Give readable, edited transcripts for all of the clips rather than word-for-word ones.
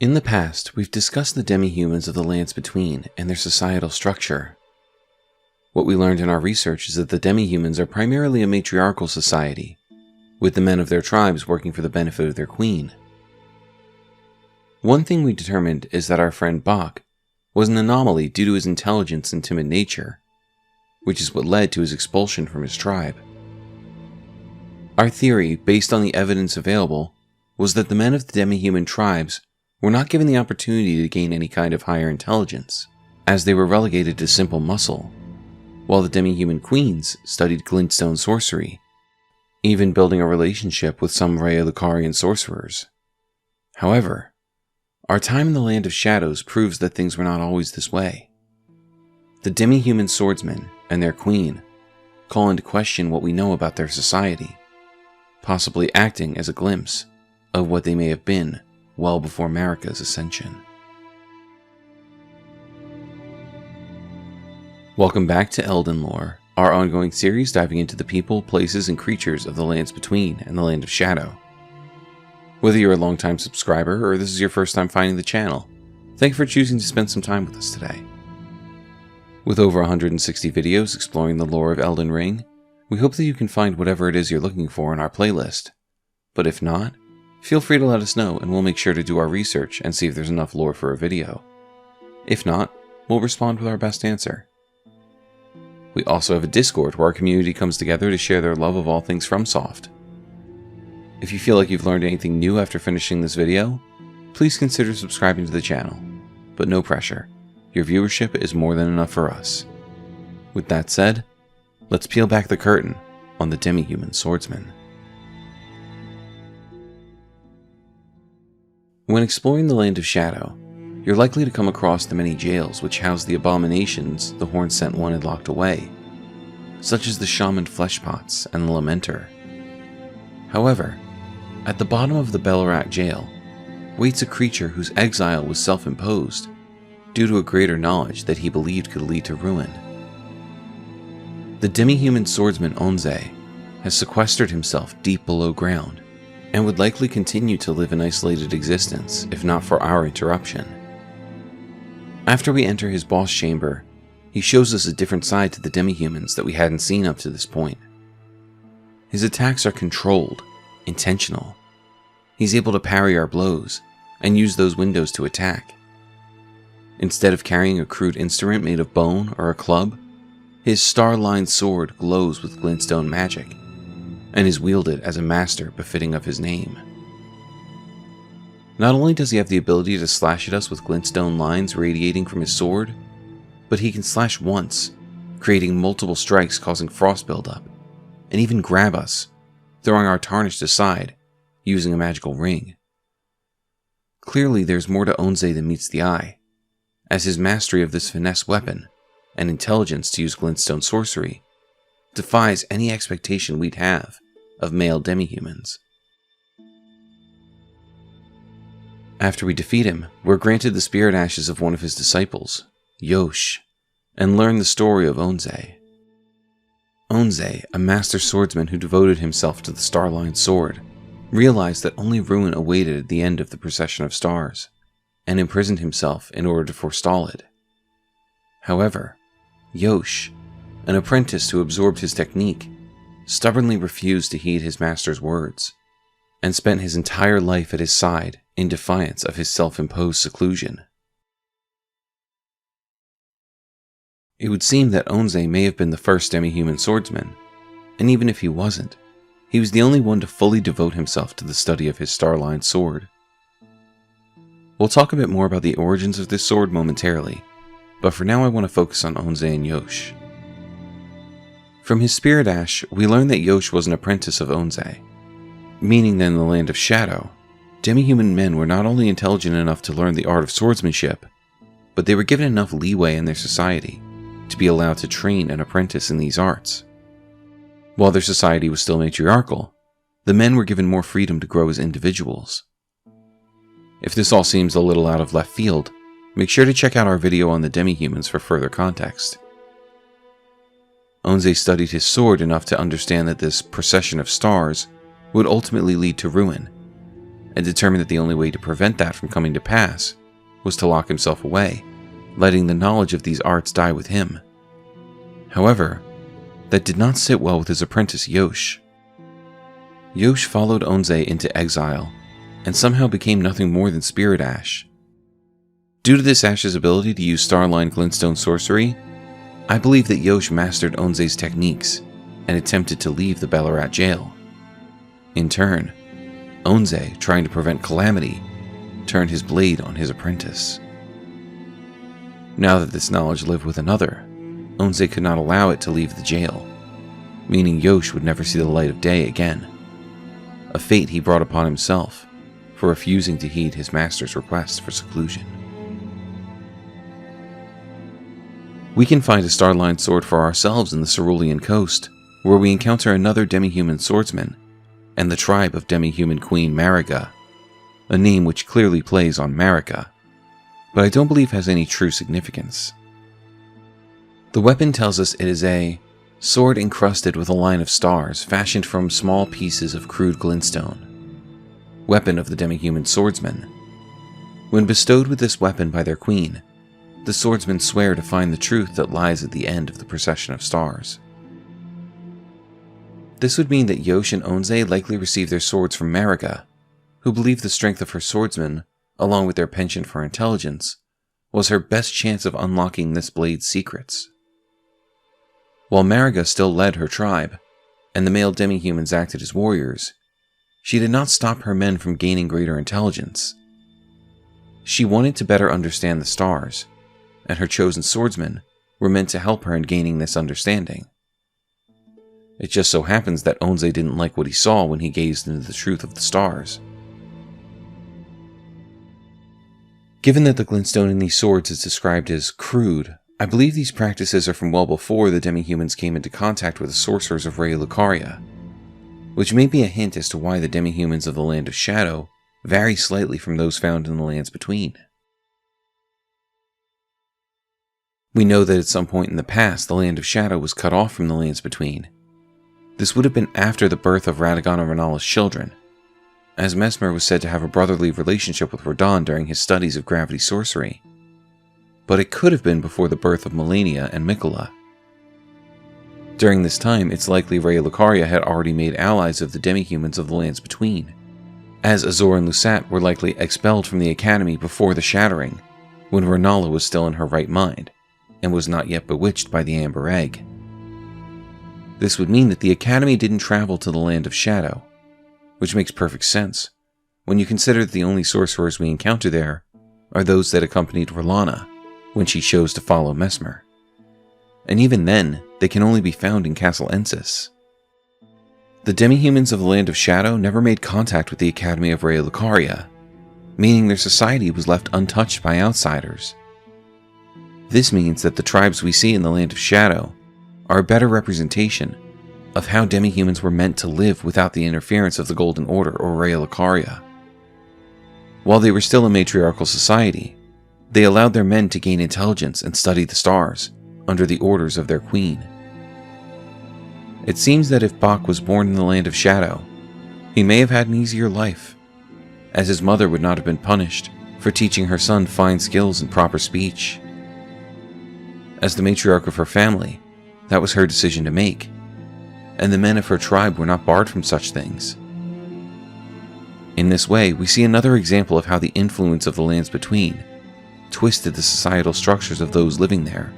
In the past, we've discussed the demi-humans of the lands between and their societal structure. What we learned in our research is that the demi-humans are primarily a matriarchal society, with the men of their tribes working for the benefit of their queen. One thing we determined is that our friend Bach was an anomaly due to his intelligence and timid nature, which is what led to his expulsion from his tribe. Our theory, based on the evidence available, was that the men of the demi-human tribes were not given the opportunity to gain any kind of higher intelligence, as they were relegated to simple muscle, while the demi-human queens studied glintstone sorcery, even building a relationship with some rare Lucarian sorcerers. However, our time in the Land of Shadows proves that things were not always this way. The Demi-Human Swordsmen and their queen call into question what we know about their society, possibly acting as a glimpse of what they may have been well before Marika's ascension. Welcome back to Elden Lore, our ongoing series diving into the people, places, and creatures of the Lands Between and the Land of Shadow. Whether you're a longtime subscriber or this is your first time finding the channel, thank you for choosing to spend some time with us today. With over 160 videos exploring the lore of Elden Ring, we hope that you can find whatever it is you're looking for in our playlist. But if not, feel free to let us know and we'll make sure to do our research and see if there's enough lore for a video. If not, we'll respond with our best answer. We also have a Discord where our community comes together to share their love of all things FromSoft. If you feel like you've learned anything new after finishing this video, please consider subscribing to the channel, but no pressure. Your viewership is more than enough for us. With that said, let's peel back the curtain on the Demi-Human Swordsman. When exploring the Land of Shadow, you're likely to come across the many jails which house the abominations the Horn-Sent One had locked away, such as the Shaman Fleshpots and the Lamenter. However, at the bottom of the Belurat Gaol waits a creature whose exile was self-imposed due to a greater knowledge that he believed could lead to ruin. The Demi-Human Swordsman Onze has sequestered himself deep below ground and would likely continue to live an isolated existence if not for our interruption. After we enter his boss chamber, he shows us a different side to the demi-humans that we hadn't seen up to this point. His attacks are controlled, intentional. He's able to parry our blows and use those windows to attack. Instead of carrying a crude instrument made of bone or a club, his star-lined sword glows with glintstone magic and is wielded as a master befitting of his name. Not only does he have the ability to slash at us with glintstone lines radiating from his sword, but he can slash once, creating multiple strikes causing frost buildup, and even grab us, throwing our tarnished aside, using a magical ring. Clearly there's more to Onze than meets the eye, as his mastery of this finesse weapon, and intelligence to use glintstone sorcery, defies any expectation we'd have of male demi-humans. After we defeat him, we're granted the spirit ashes of one of his disciples, Yosh, and learn the story of Onze. Onze, a master swordsman who devoted himself to the star-lined sword, realized that only ruin awaited at the end of the procession of stars, and imprisoned himself in order to forestall it. However, Yosh, an apprentice who absorbed his technique, stubbornly refused to heed his master's words, and spent his entire life at his side in defiance of his self-imposed seclusion. It would seem that Onze may have been the first demi-human swordsman, and even if he wasn't, he was the only one to fully devote himself to the study of his star-lined sword. We'll talk a bit more about the origins of this sword momentarily, but for now I want to focus on Onze and Yosh. From his spirit ash, we learn that Yosh was an apprentice of Onze, meaning that in the Land of Shadow, demi-human men were not only intelligent enough to learn the art of swordsmanship, but they were given enough leeway in their society to be allowed to train an apprentice in these arts. While their society was still matriarchal, the men were given more freedom to grow as individuals. If this all seems a little out of left field, make sure to check out our video on the demi-humans for further context. Onze studied his sword enough to understand that this procession of stars would ultimately lead to ruin, and determined that the only way to prevent that from coming to pass was to lock himself away, letting the knowledge of these arts die with him. However, that did not sit well with his apprentice Yosh. Yosh followed Onze into exile, and somehow became nothing more than Spirit Ash. Due to this Ash's ability to use Starline glintstone sorcery, I believe that Yosh mastered Onze's techniques and attempted to leave the Belurat Gaol. In turn, Onze, trying to prevent calamity, turned his blade on his apprentice. Now that this knowledge lived with another, Onze could not allow it to leave the jail, meaning Yosh would never see the light of day again, a fate he brought upon himself for refusing to heed his master's request for seclusion. We can find a Starline sword for ourselves in the Cerulean Coast, where we encounter another Demi-Human Swordsman and the tribe of Demi-Human Queen Mariga, a name which clearly plays on Marika, but I don't believe has any true significance. The weapon tells us it is a sword encrusted with a line of stars fashioned from small pieces of crude glintstone, weapon of the Demi-Human Swordsmen. When bestowed with this weapon by their queen, the swordsmen swear to find the truth that lies at the end of the procession of stars. This would mean that Yosh and Onze likely received their swords from Mariga, who believed the strength of her swordsmen, along with their penchant for intelligence, was her best chance of unlocking this blade's secrets. While Mariga still led her tribe, and the male demi-humans acted as warriors, she did not stop her men from gaining greater intelligence. She wanted to better understand the stars, and her chosen swordsmen were meant to help her in gaining this understanding. It just so happens that Onze didn't like what he saw when he gazed into the truth of the stars. Given that the glintstone in these swords is described as crude, I believe these practices are from well before the demi-humans came into contact with the sorcerers of Lucaria, which may be a hint as to why the demi-humans of the Land of Shadow vary slightly from those found in the Lands Between. We know that at some point in the past, the Land of Shadow was cut off from the Lands Between. This would have been after the birth of Radagon and Renala's children, as Mesmer was said to have a brotherly relationship with Radon during his studies of gravity sorcery. But it could have been before the birth of Melania and Mikola. During this time, it's likely Lucaria had already made allies of the demi-humans of the Lands Between, as Azor and Lusat were likely expelled from the Academy before the Shattering, when Renala was still in her right mind, and was not yet bewitched by the Amber Egg. This would mean that the Academy didn't travel to the Land of Shadow, which makes perfect sense when you consider that the only sorcerers we encounter there are those that accompanied R'hllana when she chose to follow Mesmer. And even then, they can only be found in Castle Ensis. The demi-humans of the Land of Shadow never made contact with the Academy of Lucaria, meaning their society was left untouched by outsiders. This means that the tribes we see in the Land of Shadow are a better representation of how demi-humans were meant to live without the interference of the Golden Order or Lucaria. While they were still a matriarchal society, they allowed their men to gain intelligence and study the stars under the orders of their queen. It seems that if Bach was born in the Land of Shadow, he may have had an easier life, as his mother would not have been punished for teaching her son fine skills and proper speech. As the matriarch of her family, that was her decision to make, and the men of her tribe were not barred from such things. In this way, we see another example of how the influence of the Lands Between twisted the societal structures of those living there,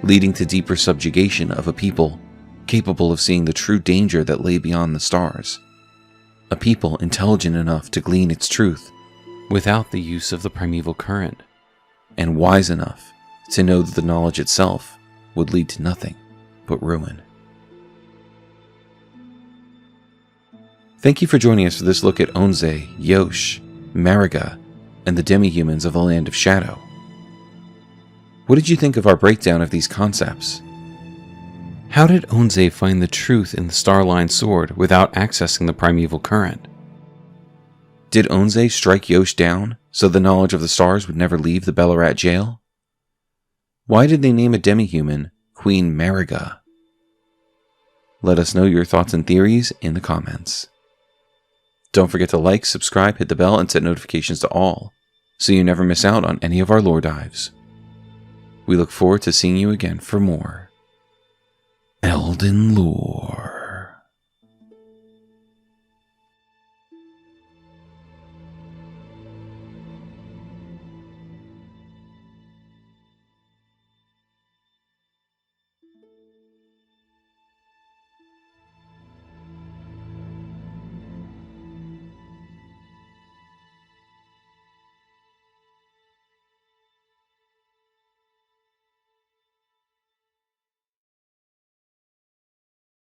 leading to deeper subjugation of a people capable of seeing the true danger that lay beyond the stars, a people intelligent enough to glean its truth without the use of the primeval current, and wise enough to know that the knowledge itself would lead to nothing but ruin. Thank you for joining us for this look at Onze, Yosh, Mariga, and the demi-humans of the Land of Shadow. What did you think of our breakdown of these concepts? How did Onze find the truth in the Starline sword without accessing the primeval current? Did Onze strike Yosh down so the knowledge of the stars would never leave the Belurat Gaol? Why did they name a demi-human Queen Mariga? Let us know your thoughts and theories in the comments. Don't forget to like, subscribe, hit the bell, and set notifications to all, so you never miss out on any of our lore dives. We look forward to seeing you again for more Elden Lore.